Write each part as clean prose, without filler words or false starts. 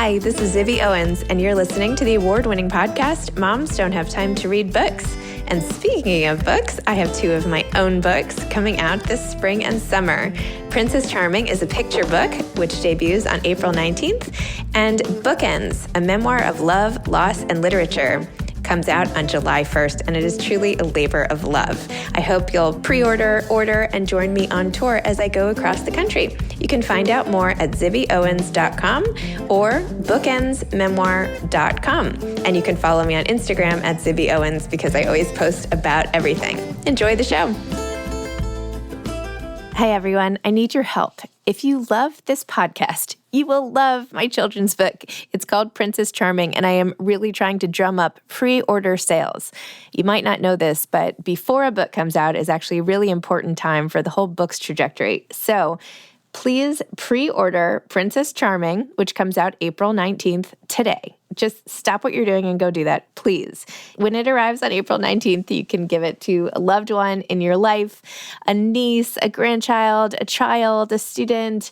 Hi, this is Zibby Owens, and you're listening to the award-winning podcast, Moms Don't Have Time to Read Books. And speaking of books, I have two of my own books coming out this spring and summer. Princess Charming is a picture book, which debuts on April 19th, and Bookends, a memoir of love, loss, and literature, comes out on July 1st, and it is truly a labor of love. I hope you'll pre-order, order, and join me on tour as I go across the country. You can find out more at zibbyowens.com or bookendsmemoir.com. And you can follow me on Instagram at zibbyowens because I always post about everything. Enjoy the show. Hey everyone, I need your help. If you love this podcast, you will love my children's book. It's called Princess Charming, and I am really trying to drum up pre-order sales. You might not know this, but before a book comes out is actually a really important time for the whole book's trajectory. So please pre-order Princess Charming, which comes out April 19th today. Just stop what you're doing and go do that, please. When it arrives on April 19th, you can give it to a loved one in your life, a niece, a grandchild, a child, a student,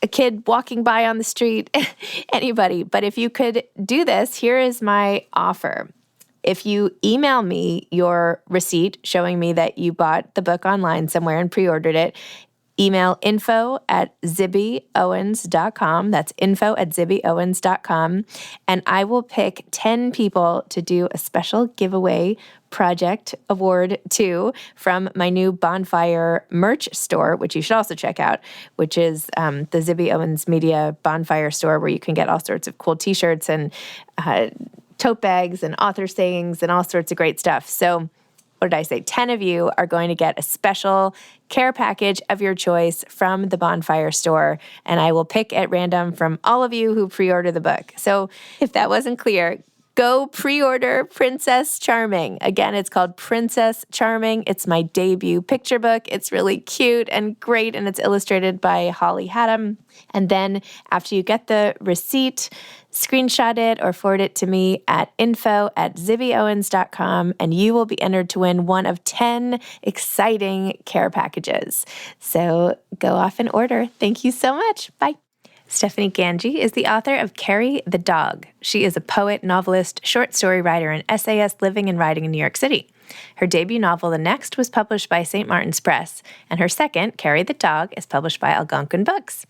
a kid walking by on the street, anybody. But if you could do this, here is my offer. If you email me your receipt showing me that you bought the book online somewhere and pre-ordered it, email info@zibbyowens.com. That's info@zibbyowens.com. And I will pick 10 people to do a special giveaway project award to from my new Bonfire merch store, which you should also check out, which is the Zibby Owens Media Bonfire store, where you can get all sorts of cool t-shirts and tote bags and author sayings and all sorts of great stuff. So what did I say? 10 of you are going to get a special care package of your choice from the Bonfire store, and I will pick at random from all of you who pre-order the book. So if that wasn't clear, go pre-order Princess Charming. Again, it's called Princess Charming. It's my debut picture book. It's really cute and great, and it's illustrated by Holly Haddam. And then after you get the receipt, screenshot it or forward it to me at info@zibbyowens.com, and you will be entered to win one of 10 exciting care packages. So go off and order. Thank you so much. Bye. Stephanie Gangi is the author of Carrie the Dog. She is a poet, novelist, short story writer, and essayist living and writing in New York City. Her debut novel, The Next, was published by St. Martin's Press, and her second, Carrie the Dog, is published by Algonquin Books.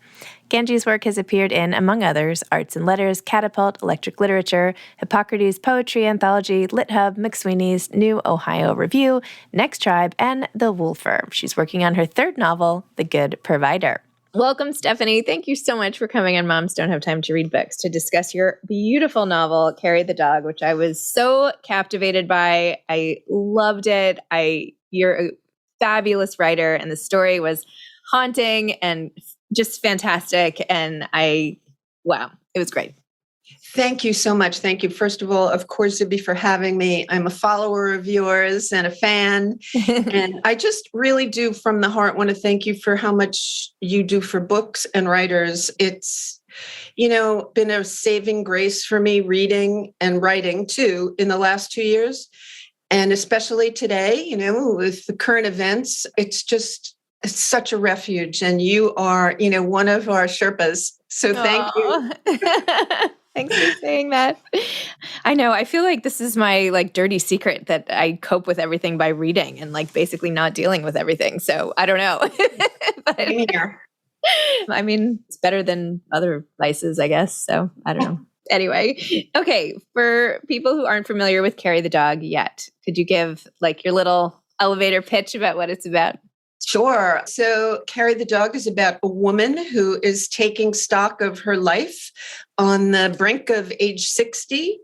Gangi's work has appeared in, among others, Arts and Letters, Catapult, Electric Literature, Hippocrates Poetry Anthology, LitHub, McSweeney's, New Ohio Review, Next Tribe, and The Wolfer. She's working on her third novel, The Good Provider. Welcome, Stephanie. Thank you so much for coming on Moms Don't Have Time to Read Books to discuss your beautiful novel, Carrie the Dog, which I was so captivated by. I loved it. You're a fabulous writer, and the story was haunting and just fantastic. And wow, it was great. Thank you so much. Thank you. First of all, of course, Zibby, for having me. I'm a follower of yours and a fan. And I just really do from the heart want to thank you for how much you do for books and writers. It's, been a saving grace for me reading and writing too in the last 2 years. And especially today, with the current events, it's such a refuge. And you are, one of our Sherpas. So thank you. Thanks for saying that. I know. I feel like this is my dirty secret that I cope with everything by reading and basically not dealing with everything. So I don't know. But, I mean, it's better than other vices, I guess. So I don't know. Anyway, okay. For people who aren't familiar with Carrie the Dog yet, could you give your little elevator pitch about what it's about? Sure. So Carrie the Dog is about a woman who is taking stock of her life on the brink of age 60.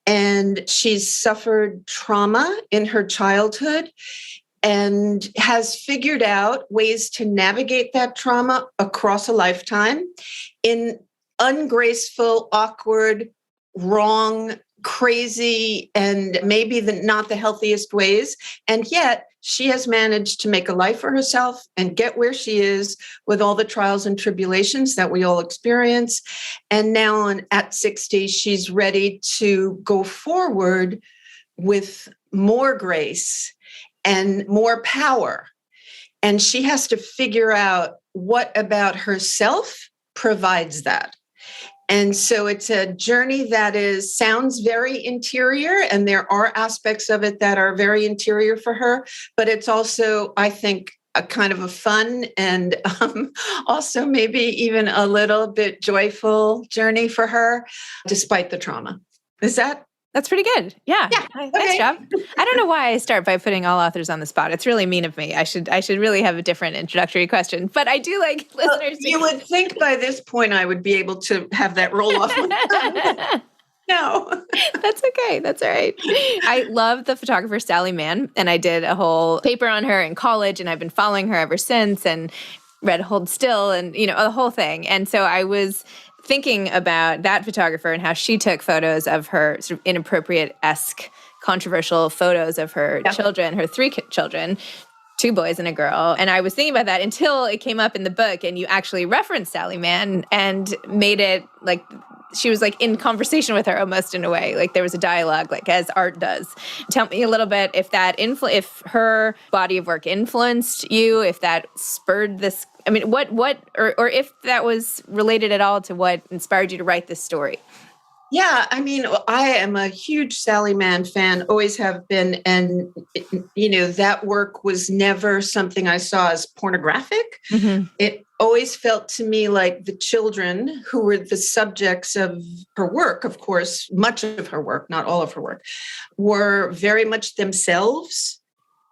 And she's suffered trauma in her childhood and has figured out ways to navigate that trauma across a lifetime in ungraceful, awkward, wrong, crazy, and maybe not the healthiest ways. And yet she has managed to make a life for herself and get where she is with all the trials and tribulations that we all experience. And now at 60, she's ready to go forward with more grace and more power. And she has to figure out what about herself provides that. And so it's a journey that sounds very interior, and there are aspects of it that are very interior for her, but it's also, I think, a kind of a fun and also maybe even a little bit joyful journey for her, despite the trauma. That's pretty good. Yeah. Okay. Nice job. I don't know why I start by putting all authors on the spot. It's really mean of me. I should really have a different introductory question, but I do like listeners. You would think by this point I would be able to have that roll off. No. That's okay. That's all right. I love the photographer Sally Mann, and I did a whole paper on her in college, and I've been following her ever since, and read Hold Still, and the whole thing. And so I was thinking about that photographer and how she took photos of her sort of inappropriate-esque, controversial photos of her children, her 3 children, 2 boys and a girl. And I was thinking about that until it came up in the book, and you actually referenced Sally Mann and made it like she was like in conversation with her almost in a way, like there was a dialogue, like as art does. Tell me a little bit if that if her body of work influenced you, if that spurred this. I mean, or if that was related at all to what inspired you to write this story. Yeah, I mean, I am a huge Sally Mann fan, always have been. And, that work was never something I saw as pornographic. Mm-hmm. It always felt to me like the children who were the subjects of her work, of course, much of her work, not all of her work, were very much themselves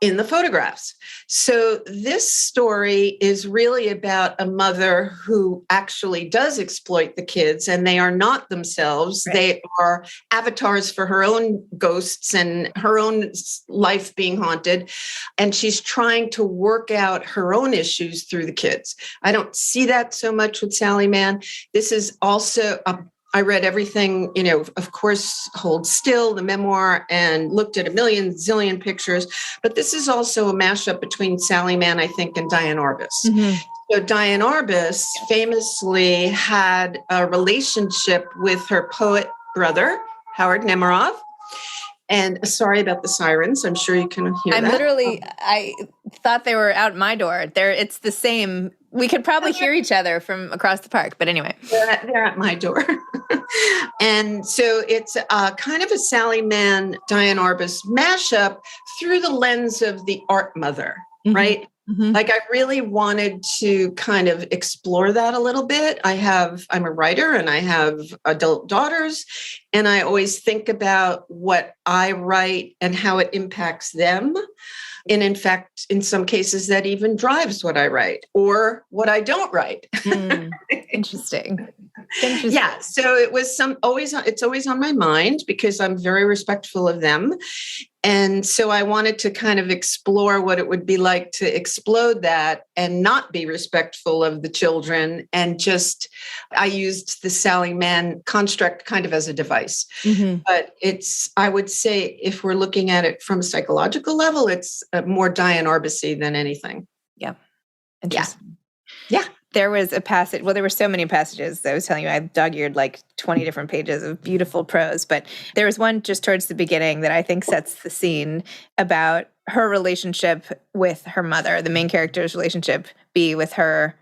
in the photographs. So this story is really about a mother who actually does exploit the kids, and they are not themselves. Right. They are avatars for her own ghosts and her own life being haunted. And she's trying to work out her own issues through the kids. I don't see that so much with Sally Mann. This is also I read everything, of course, Hold Still, the memoir, and looked at a zillion pictures. But this is also a mashup between Sally Mann, I think, and Diane Arbus. Mm-hmm. So Diane Arbus famously had a relationship with her poet brother, Howard Nemerov. And sorry about the sirens. I'm sure you can hear that. I thought they were out my door. It's the same. We could probably hear each other from across the park, but anyway. They're at my door. And so it's kind of a Sally Mann, Diane Arbus mashup through the lens of the art mother, mm-hmm. right? Mm-hmm. Like I really wanted to kind of explore that a little bit. I'm a writer and I have adult daughters, and I always think about what I write and how it impacts them. And in fact, in some cases that even drives what I write or what I don't write. Interesting. Yeah. So it's always on my mind because I'm very respectful of them. And so I wanted to kind of explore what it would be like to explode that and not be respectful of the children. And I used the Sally Mann construct kind of as a device. Mm-hmm. But I would say, if we're looking at it from a psychological level, it's more Diane Arbus-y than anything. Yeah. Interesting. Yeah. There was a passage, well, there were so many passages. I was telling you, I dog-eared like 20 different pages of beautiful prose, but there was one just towards the beginning that I think sets the scene about her relationship with her mother, the main character's relationship with her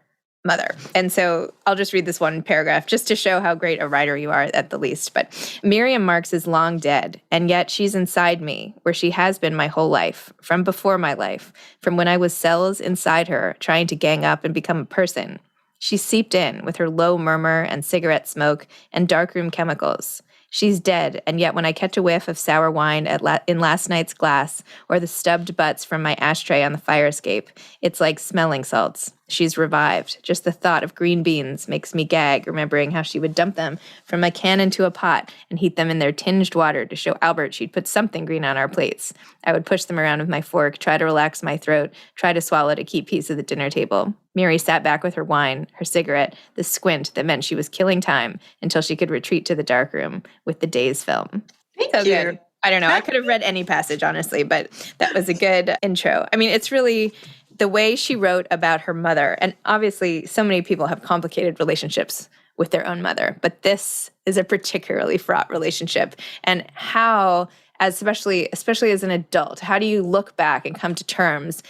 mother. And so I'll just read this one paragraph just to show how great a writer you are at the least. But Miriam Marks is long dead, and yet she's inside me, where she has been my whole life, from before my life, from when I was cells inside her, trying to gang up and become a person. She seeped in with her low murmur and cigarette smoke and darkroom chemicals. She's dead, and yet when I catch a whiff of sour wine in last night's glass or the stubbed butts from my ashtray on the fire escape, it's like smelling salts. She's revived. Just the thought of green beans makes me gag, remembering how she would dump them from a can into a pot and heat them in their tinged water to show Albert she'd put something green on our plates. I would push them around with my fork, try to relax my throat, try to swallow to keep peace at the dinner table. Miri sat back with her wine, her cigarette, the squint that meant she was killing time until she could retreat to the dark room with the day's film. Thank you. Good. I don't know. I could have read any passage, honestly, but that was a good intro. I mean, it's really the way she wrote about her mother. And obviously, so many people have complicated relationships with their own mother, but this is a particularly fraught relationship. And how, especially as an adult, how do you look back and come to terms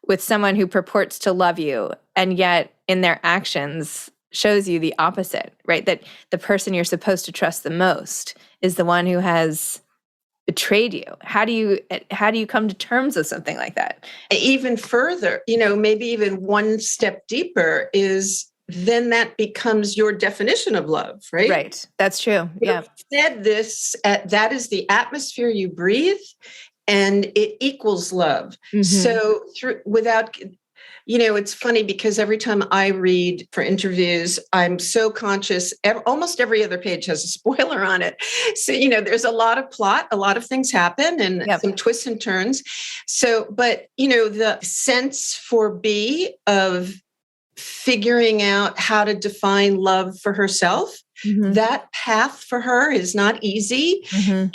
with someone who purports to love you, and yet in their actions shows you the opposite, right? That the person you're supposed to trust the most is the one who has betrayed you. How do you come to terms with something like that? Even further, maybe even one step deeper is then that becomes your definition of love, right? Right. That's true. Yeah. You said this, that is the atmosphere you breathe, and it equals love. Mm-hmm. So it's funny because every time I read for interviews, I'm so conscious. Almost every other page has a spoiler on it. So, there's a lot of plot, a lot of things happen, and some twists and turns. So, but, the sense for B of figuring out how to define love for herself, that path for her is not easy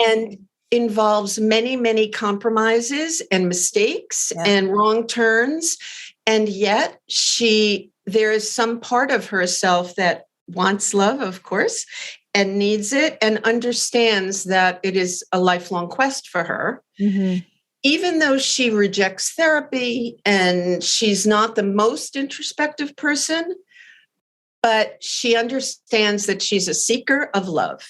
and involves many, many compromises and mistakes and wrong turns. And yet there is some part of herself that wants love, of course, and needs it and understands that it is a lifelong quest for her. Even though she rejects therapy and she's not the most introspective person, but she understands that she's a seeker of love.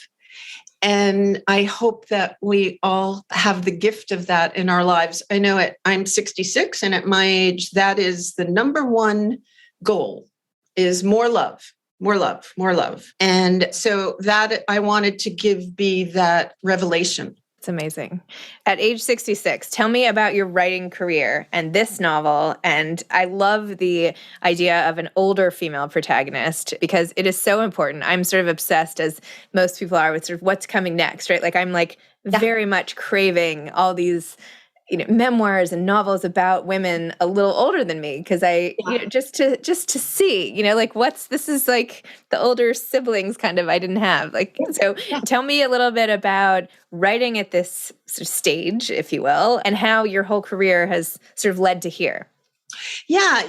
And I hope that we all have the gift of that in our lives. I know I'm 66, and at my age, that is the number one goal, is more love, more love, more love. And so that I wanted to give B that revelation. It's amazing. At age 66, tell me about your writing career and this novel. And I love the idea of an older female protagonist because it is so important. I'm sort of obsessed, as most people are, with sort of what's coming next, right? Like I'm very much craving all these memoirs and novels about women a little older than me, because just to see, like this is like the older siblings kind of I didn't have. So tell me a little bit about writing at this sort of stage, if you will, and how your whole career has sort of led to here. Yeah,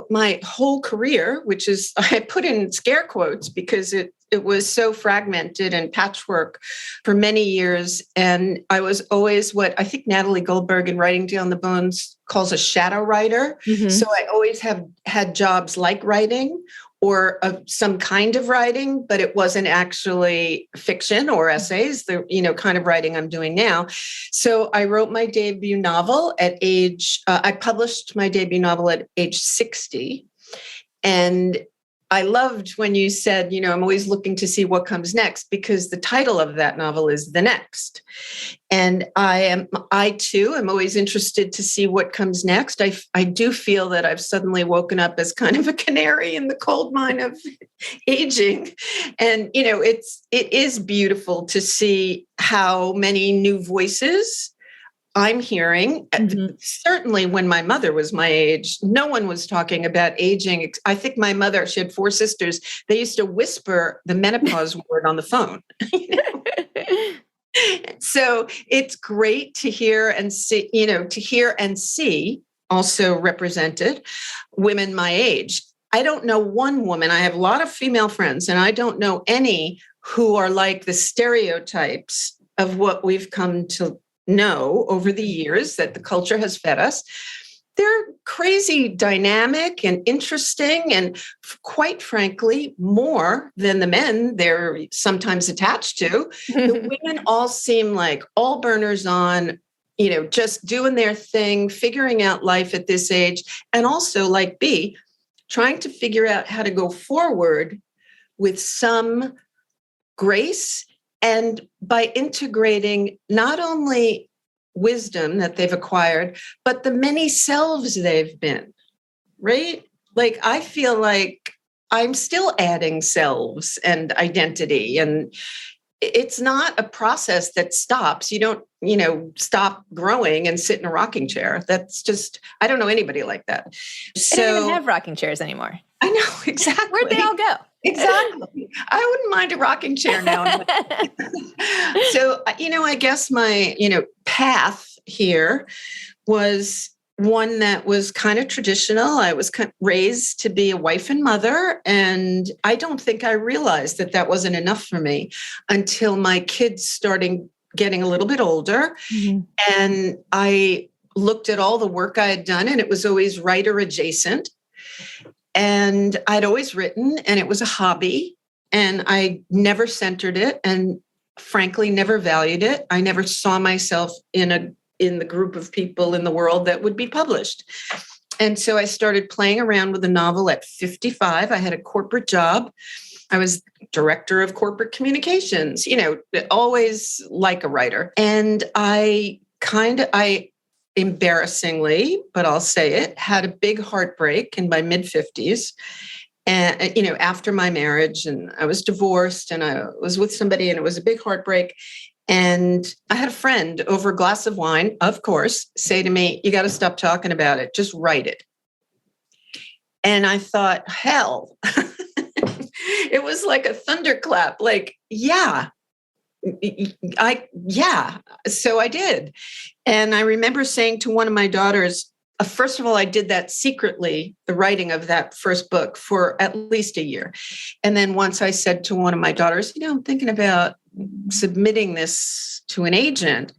my whole career, which is, I put in scare quotes because it was so fragmented and patchwork for many years. And I was always what I think Natalie Goldberg in Writing Down the Bones calls a shadow writer. So I always have had jobs like writing or some kind of writing, but it wasn't actually fiction or essays, the kind of writing I'm doing now. So I wrote my debut novel at I published my debut novel at age 60. And I loved when you said, I'm always looking to see what comes next, because the title of that novel is The Next. And I too am always interested to see what comes next. I do feel that I've suddenly woken up as kind of a canary in the coal mine of aging. And, it is beautiful to see how many new voices I'm hearing. Certainly when my mother was my age, no one was talking about aging. I think my mother, she had 4 sisters. They used to whisper the menopause word on the phone. So it's great to hear and see, also represented women my age. I don't know one woman. I have a lot of female friends, and I don't know any who are like the stereotypes of what we've come to know over the years that the culture has fed us. They're crazy dynamic and interesting, and quite frankly, more than the men they're sometimes attached to. The women all seem like all burners on, just doing their thing, figuring out life at this age, and also like B, trying to figure out how to go forward with some grace, and by integrating not only wisdom that they've acquired, but the many selves they've been, right? Like, I feel like I'm still adding selves and identity, and it's not a process that stops. You don't, stop growing and sit in a rocking chair. That's just, I don't know anybody like that. They don't even have rocking chairs anymore. I know, exactly. Where'd they all go? Exactly. I wouldn't mind a rocking chair now. So, I guess my, path here was one that was kind of traditional. I was raised to be a wife and mother, and I don't think I realized that that wasn't enough for me until my kids started getting a little bit older. And I looked at all the work I had done, and it was always writer adjacent. And I'd always written, and it was a hobby, and I never centered it, and frankly, never valued it. I never saw myself in the group of people in the world that would be published. And so I started playing around with a novel at 55. I had a corporate job. I was director of corporate communications, always like a writer. And I embarrassingly, but I'll say it, had a big heartbreak in my mid 50s. And, after my marriage, and I was divorced, and I was with somebody, and it was a big heartbreak. And I had a friend over a glass of wine, of course, say to me, "You got to stop talking about it. Just write it." And I thought, hell, it was like a thunderclap. Like, yeah. So I did. And I remember saying to one of my daughters, first of all, I did that secretly, the writing of that first book, for at least a year. And then once I said to one of my daughters, I'm thinking about submitting this to an agent.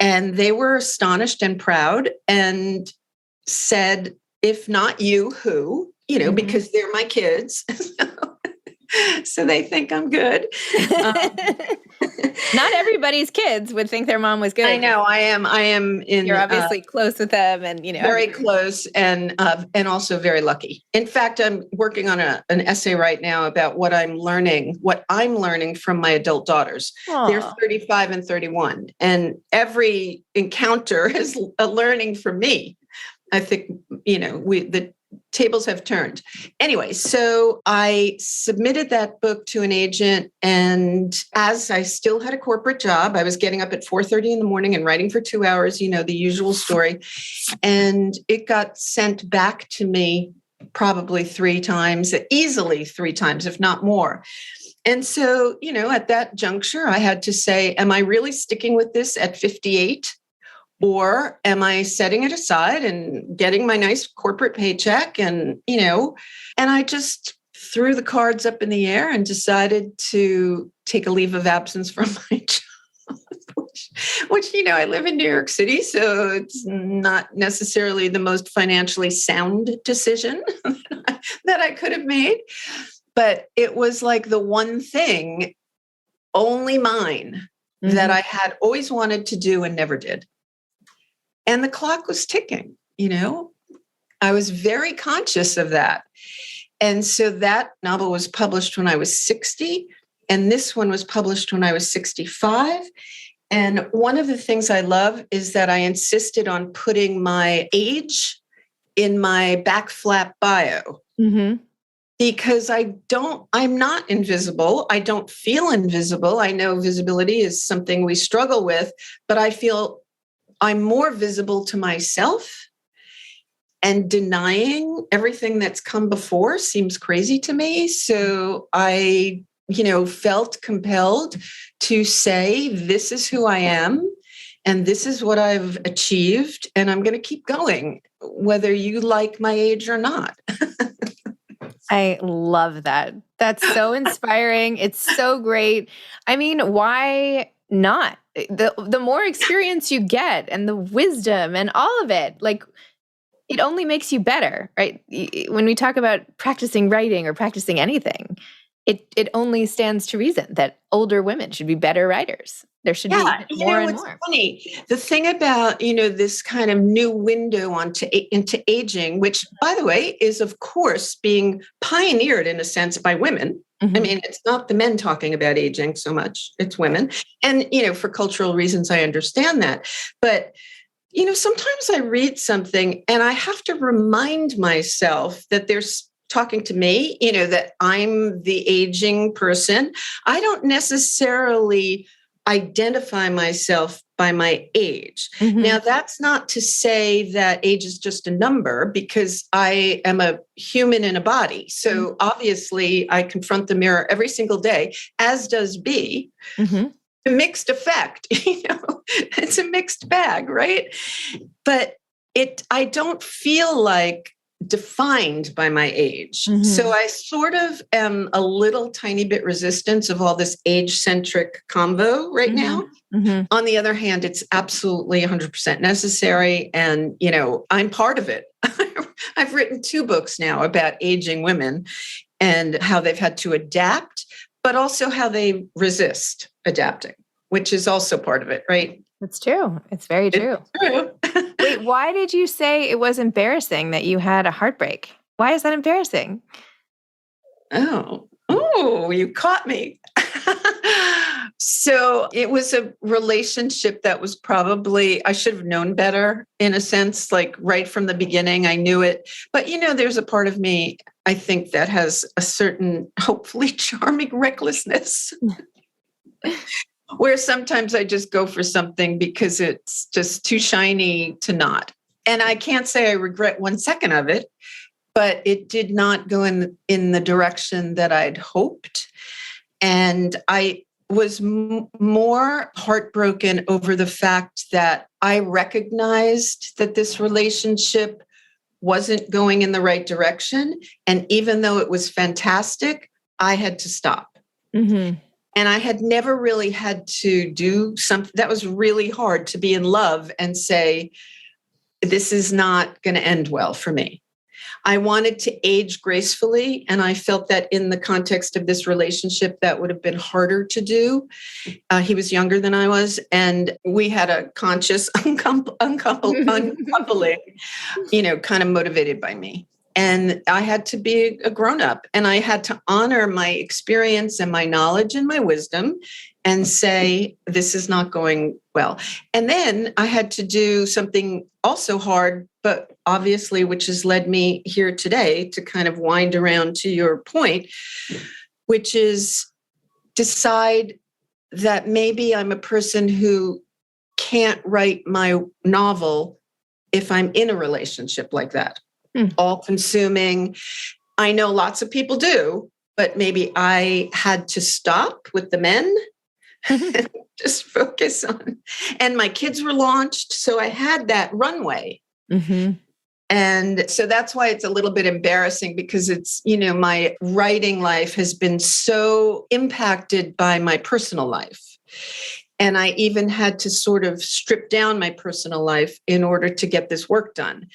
And they were astonished and proud and said, "If not you, who?" Because they're my kids. So they think I'm good. Not everybody's kids would think their mom was good. I know. I am. You're obviously close with them, and very close, and also very lucky. In fact, I'm working on an essay right now about what I'm learning from my adult daughters. Aww. They're 35 and 31, and every encounter is a learning from me. I think the tables have turned. Anyway, so I submitted that book to an agent, and as I still had a corporate job, I was getting up at 4:30 in the morning and writing for 2 hours, the usual story. And it got sent back to me probably 3 times, easily 3 times, if not more. And so, at that juncture, I had to say, am I really sticking with this at 58? Or am I setting it aside and getting my nice corporate paycheck? And I just threw the cards up in the air and decided to take a leave of absence from my job, which I live in New York City, so it's not necessarily the most financially sound decision that I could have made. But it was like the one thing, only mine, that I had always wanted to do and never did. And the clock was ticking, I was very conscious of that. And so that novel was published when I was 60, and this one was published when I was 65. And one of the things I love is that I insisted on putting my age in my back flap bio. Mm-hmm. Because I'm not invisible. I don't feel invisible. I know visibility is something we struggle with, but I feel I'm more visible to myself, and denying everything that's come before seems crazy to me. So I, felt compelled to say, this is who I am, and this is what I've achieved, and I'm going to keep going, whether you like my age or not. I love that. That's so inspiring. It's so great. I mean, why not? The more experience you get, and the wisdom and all of it, like, it only makes you better, right? When we talk about practicing writing or practicing anything, it only stands to reason that older women should be better writers. There should be more and more. Funny. The thing about, this kind of new window into aging, which, by the way, is, of course, being pioneered in a sense by women. Mm-hmm. I mean, it's not the men talking about aging so much, it's women. And, for cultural reasons, I understand that. But, sometimes I read something and I have to remind myself that there's talking to me, that I'm the aging person. I don't necessarily identify myself by my age. Mm-hmm. Now, that's not to say that age is just a number, because I am a human in a body. So obviously I confront the mirror every single day, as does B. Mm-hmm. A mixed effect, it's a mixed bag, right? But I don't feel like defined by my age. Mm-hmm. So I sort of am a little tiny bit resistant of all this age-centric convo right now. Mm-hmm. On the other hand, it's absolutely 100% necessary. And, I'm part of it. I've written 2 books now about aging women and how they've had to adapt, but also how they resist adapting, which is also part of it, right? It's true. It's very true. It's true. Wait, why did you say it was embarrassing that you had a heartbreak? Why is that embarrassing? Oh, you caught me. So it was a relationship that was probably, I should have known better in a sense, like right from the beginning, I knew it. But, there's a part of me, I think, that has a certain, hopefully charming recklessness where sometimes I just go for something because it's just too shiny to not. And I can't say I regret 1 second of it, but it did not go in the direction that I'd hoped. And I was more heartbroken over the fact that I recognized that this relationship wasn't going in the right direction. And even though it was fantastic, I had to stop. Mm-hmm. And I had never really had to do something that was really hard, to be in love and say, this is not going to end well for me. I wanted to age gracefully, and I felt that in the context of this relationship, that would have been harder to do. He was younger than I was, and we had a conscious uncoupling, kind of motivated by me. And I had to be a grown-up, and I had to honor my experience and my knowledge and my wisdom and say, this is not going well. And then I had to do something also hard, but obviously, which has led me here today to kind of wind around to your point, which is decide that maybe I'm a person who can't write my novel if I'm in a relationship like that. All consuming. I know lots of people do, but maybe I had to stop with the men and just focus on. And my kids were launched, so I had that runway. Mm-hmm. And so that's why it's a little bit embarrassing, because it's, my writing life has been so impacted by my personal life. And I even had to sort of strip down my personal life in order to get this work done.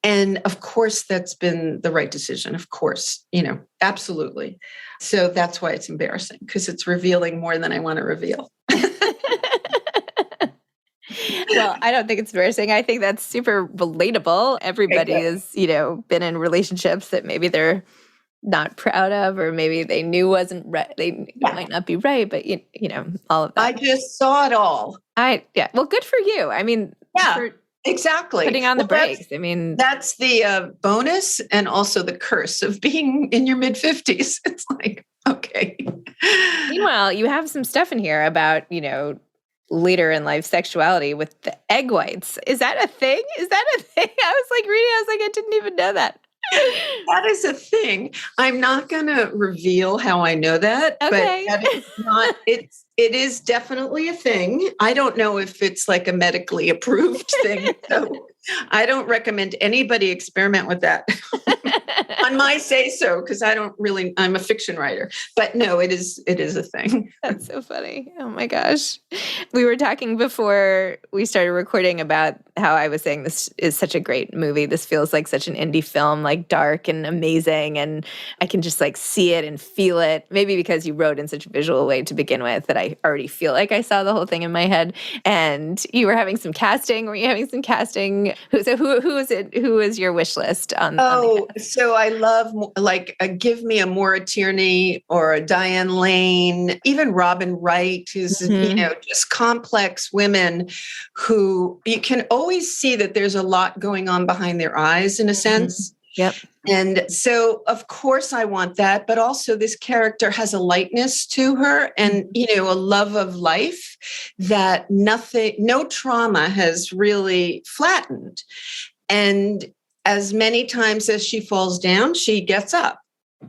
And of course, that's been the right decision. Of course, absolutely. So that's why it's embarrassing, because it's revealing more than I want to reveal. Well, I don't think it's embarrassing. I think that's super relatable. Everybody has, been in relationships that maybe they're not proud of, or maybe they knew wasn't right. They might not be right, but all of that. I just saw it all. Well, good for you. I mean, exactly. Putting on the brakes. That's the bonus and also the curse of being in your mid-50s. It's like, okay. Meanwhile, you have some stuff in here about, later in life sexuality with the egg whites. Is that a thing? I was like reading, I didn't even know that. That is a thing. I'm not going to reveal how I know that, okay. But that is not, it is definitely a thing. I don't know if it's like a medically approved thing. So I don't recommend anybody experiment with that on my say so, because I'm a fiction writer, but no, it is a thing. That's so funny. Oh my gosh. We were talking before we started recording about how I was saying this is such a great movie. This feels like such an indie film, like dark and amazing. And I can just like see it and feel it. Maybe because you wrote in such a visual way to begin with that I already feel like I saw the whole thing in my head. And you were having some casting. Were you having some casting? Who is it? Who is your wish list on? Oh, so I love Give me a Maura Tierney or a Diane Lane, even Robin Wright, who's just complex women who you can always see that there's a lot going on behind their eyes in a sense. Yep. And so, of course, I want that. But also this character has a lightness to her and, a love of life that no trauma has really flattened. And as many times as she falls down, she gets up.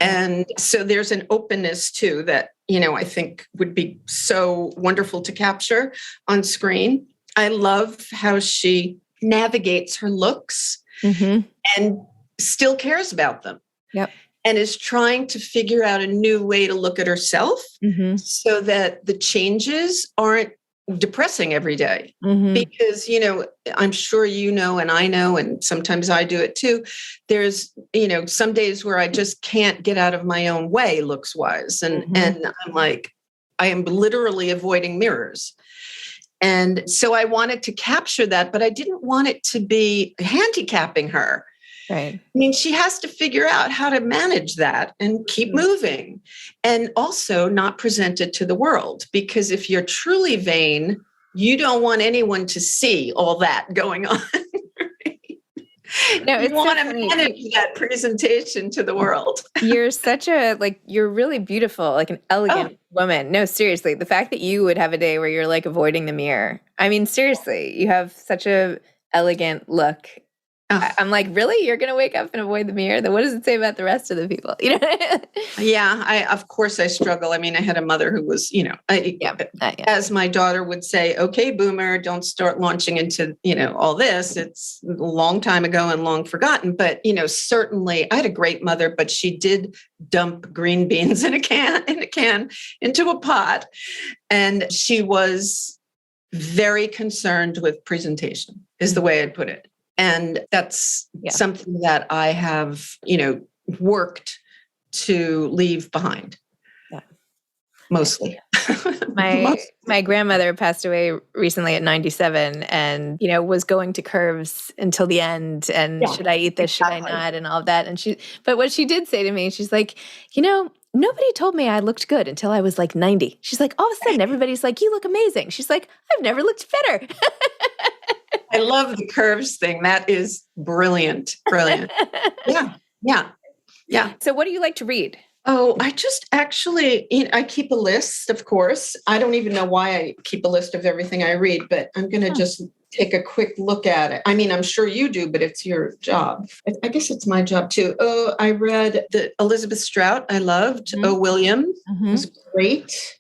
And so there's an openness too that, I think would be so wonderful to capture on screen. I love how she navigates her looks and still cares about them. Yep. And is trying to figure out a new way to look at herself so that the changes aren't depressing every day. Mm-hmm. Because, I'm sure and I know, and sometimes I do it too. There's, some days where I just can't get out of my own way looks wise. And I'm like, I am literally avoiding mirrors. And so I wanted to capture that, but I didn't want it to be handicapping her. Right. I mean, she has to figure out how to manage that and keep moving, and also not present it to the world. Because if you're truly vain, you don't want anyone to see all that going on. No, You it's want so to funny. manage that presentation to the world. You're such a, you're really beautiful, like an elegant woman. No, seriously, the fact that you would have a day where you're like avoiding the mirror. I mean, seriously, you have such a elegant look. I'm like, really? You're going to wake up and avoid the mirror? Then what does it say about the rest of the people? Yeah, of course I struggle. I mean, I had a mother who was, as my daughter would say, okay, boomer, don't start launching into, all this. It's a long time ago and long forgotten. But, certainly I had a great mother, but she did dump green beans in a can into a pot. And she was very concerned with presentation, is the way I'd put it. And that's something that I have, worked to leave behind. Yeah. Mostly. My grandmother passed away recently at 97 and, was going to curves until the end. And should I eat this? Exactly. Should I not? And all of that. And but what she did say to me, she's like, nobody told me I looked good until I was like 90. She's like, all of a sudden, everybody's like, you look amazing. She's like, I've never looked better. I love the curves thing. That is brilliant. Brilliant. Yeah. So what do you like to read? Oh, I just actually, I keep a list, of course. I don't even know why I keep a list of everything I read, but I'm going to just take a quick look at it. I mean, I'm sure you do, but it's your job. I guess it's my job too. Oh, I read the Elizabeth Strout. I loved. Oh, William was great.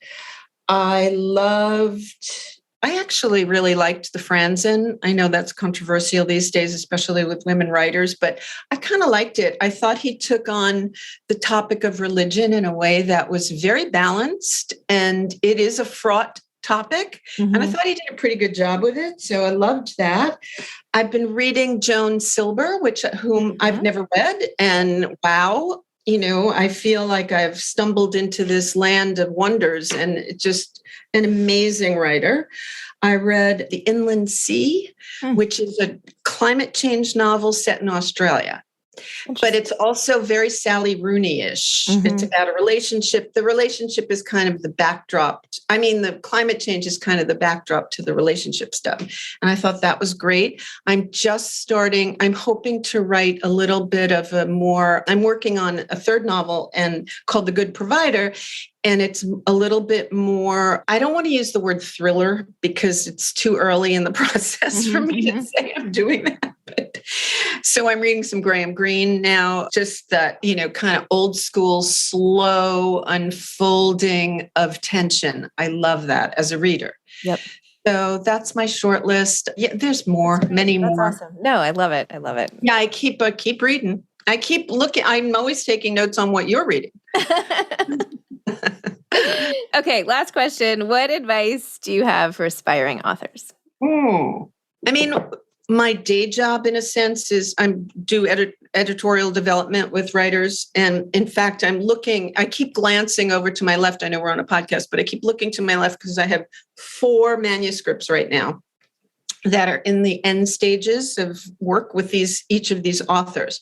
I actually really liked the Franzen. I know that's controversial these days, especially with women writers, but I kind of liked it. I thought he took on the topic of religion in a way that was very balanced, and it is a fraught topic. And I thought he did a pretty good job with it. So I loved that. I've been reading Joan Silber, whom I've never read. And wow, I feel like I've stumbled into this land of wonders, and it's just an amazing writer. I read The Inland Sea, which is a climate change novel set in Australia. But it's also very Sally Rooney-ish. It's about a relationship. The relationship is kind of the backdrop. I mean, the climate change is kind of the backdrop to the relationship stuff. And I thought that was great. I'm hoping to write a little bit of I'm working on a third novel called The Good Provider. And it's a little bit more, I don't want to use the word thriller because it's too early in the process for me to say I'm doing that. So I'm reading some Graham Greene now, just that, kind of old school, slow unfolding of tension. I love that as a reader. Yep. So that's my short list. Yeah, there's more, many that's more. Awesome. No, I love it. I love it. Yeah, I keep reading. I keep looking. I'm always taking notes on what you're reading. Okay, last question. What advice do you have for aspiring authors? I mean, my day job, in a sense, is I do editorial development with writers. And in fact, I keep glancing over to my left. I know we're on a podcast, but I keep looking to my left because I have 4 manuscripts right now that are in the end stages of work with each of these authors.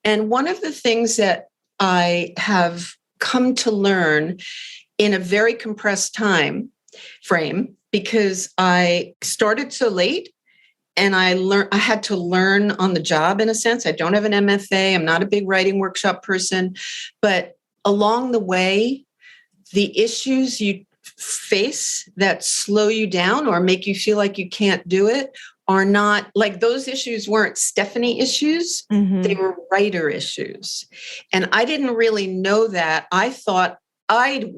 And one of the things that I have come to learn in a very compressed time frame, because I started so late and I had to learn on the job, in a sense. I don't have an MFA. I'm not a big writing workshop person, but along the way, the issues you face that slow you down or make you feel like you can't do it are not, like, those issues weren't Stephanie issues. They were writer issues. And I didn't really know that. I thought I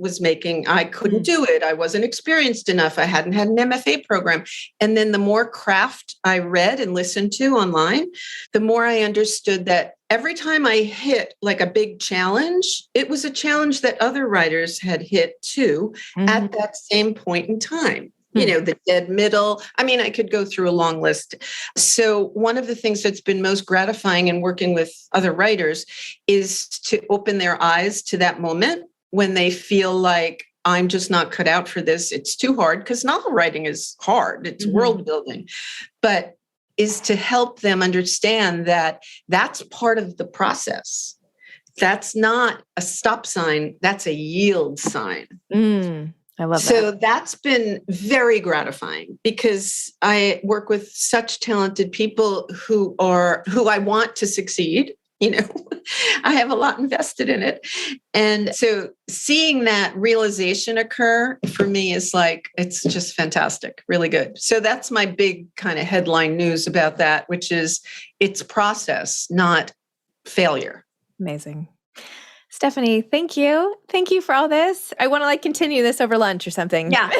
couldn't do it. I wasn't experienced enough. I hadn't had an MFA program. And then the more craft I read and listened to online, the more I understood that every time I hit like a big challenge, it was a challenge that other writers had hit too at that same point in time. The dead middle. I mean, I could go through a long list. So one of the things that's been most gratifying in working with other writers is to open their eyes to that moment when they feel like, I'm just not cut out for this. It's too hard, because novel writing is hard. It's world building, but is to help them understand that that's part of the process. That's not a stop sign. That's a yield sign. I love that. So that's been very gratifying, because I work with such talented people who I want to succeed. I have a lot invested in it. And so seeing that realization occur for me is like, it's just fantastic, really good. So that's my big kind of headline news about that, which is it's process, not failure. Amazing. Stephanie, thank you. Thank you for all this. I want to continue this over lunch or something. Yeah.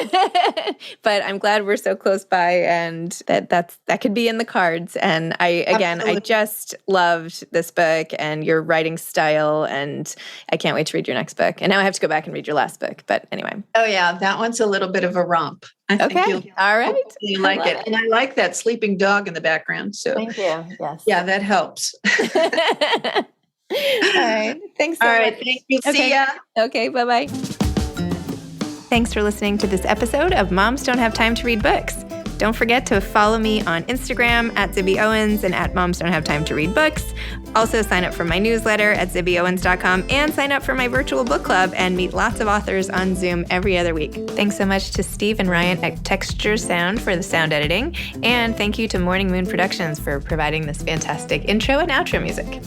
But I'm glad we're so close by, and that could be in the cards. And I just loved this book and your writing style, and I can't wait to read your next book. And now I have to go back and read your last book. But anyway. Oh yeah, that one's a little bit of a romp. I think all right. You like it. And I like that sleeping dog in the background. So thank you. Yes. Yeah, that helps. All right. Thanks so much. All right. Thank you. Okay. See ya. Okay. Bye-bye. Thanks for listening to this episode of Moms Don't Have Time to Read Books. Don't forget to follow me on Instagram at Zibby Owens and at Moms Don't Have Time to Read Books. Also sign up for my newsletter at zibbyowens.com and sign up for my virtual book club and meet lots of authors on Zoom every other week. Thanks so much to Steve and Ryan at Texture Sound for the sound editing. And thank you to Morning Moon Productions for providing this fantastic intro and outro music.